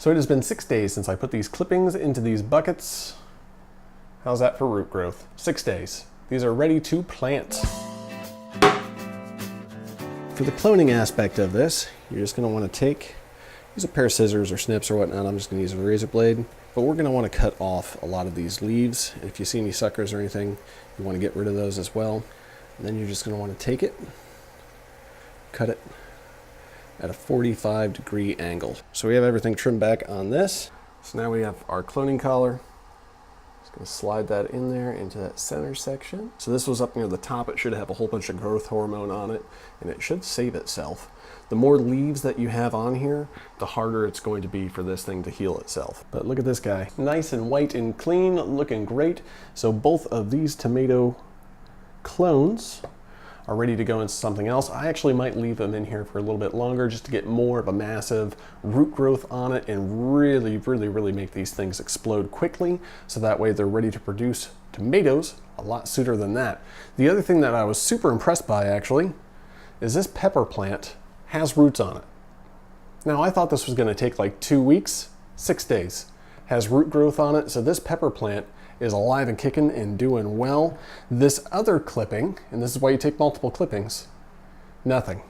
So it has been 6 days since I put these clippings into these buckets. How's that for root growth? 6 days. These are ready to plant. For the cloning aspect of this, you're just going to want to use a pair of scissors or snips or whatnot. I'm just going to use a razor blade. But we're going to want to cut off a lot of these leaves. If you see any suckers or anything, you want to get rid of those as well. And then you're just going to want to take it, cut it at a 45-degree angle. So we have everything trimmed back on this. So now we have our cloning collar. Just going to slide that in there into that center section. So this was up near the top. It should have a whole bunch of growth hormone on it, and it should save itself. The more leaves that you have on here, the harder it's going to be for this thing to heal itself. But look at this guy. Nice and white and clean, looking great. So both of these tomato clones are ready to go into something else. I actually might leave them in here for a little bit longer just to get more of a massive root growth on it and really make these things explode quickly, so that way they're ready to produce tomatoes a lot sooner than that. The other thing that I was super impressed by actually is this pepper plant has roots on it. Now I thought this was going to take like 2 weeks, 6 days. Has root growth on it, so this pepper plant is alive and kicking and doing well. This other clipping, and this is why you take multiple clippings, nothing.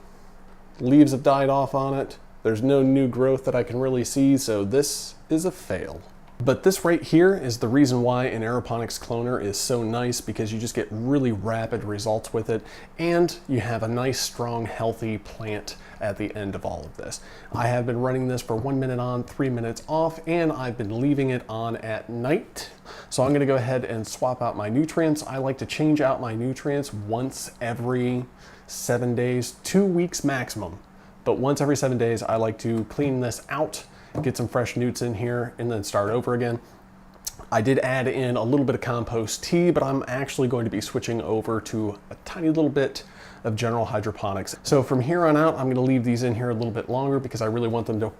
Leaves have died off on it. There's no new growth that I can really see, so this is a fail. But this right here is the reason why an aeroponics cloner is so nice, because you just get really rapid results with it, and you have a nice, strong, healthy plant at the end of all of this. I have been running this for 1 minute on, 3 minutes off, and I've been leaving it on at night. So I'm gonna go ahead and swap out my nutrients. I like to change out my nutrients once every 7 days, 2 weeks maximum. But once every 7 days, I like to clean this out, get some fresh newts in here, and then start over again. I did add in a little bit of compost tea, but I'm actually going to be switching over to a tiny little bit of general hydroponics. So from here on out, I'm going to leave these in here a little bit longer because I really want them to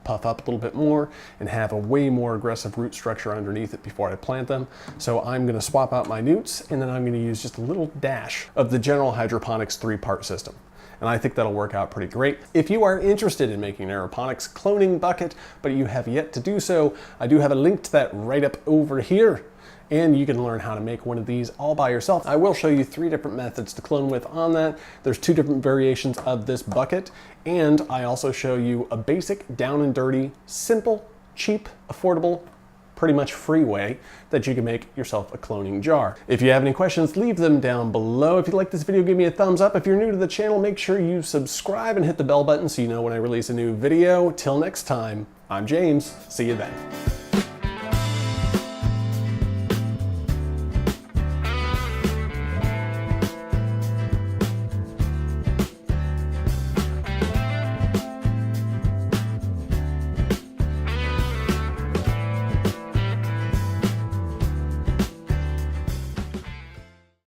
puff up a little bit more and have a way more aggressive root structure underneath it before I plant them. So I'm going to swap out my newts, and then I'm going to use just a little dash of the general hydroponics 3-part system. And I think that'll work out pretty great. If you are interested in making an aeroponics cloning bucket, but you have yet to do so, I do have a link to that right up over here. And you can learn how to make one of these all by yourself. I will show you 3 different methods to clone with on that. There's 2 different variations of this bucket. And I also show you a basic, down and dirty, simple, cheap, affordable, pretty much free way that you can make yourself a cloning jar. If you have any questions, leave them down below. If you like this video, give me a thumbs up. If you're new to the channel, make sure you subscribe and hit the bell button so you know when I release a new video. Till next time, I'm James. See you then.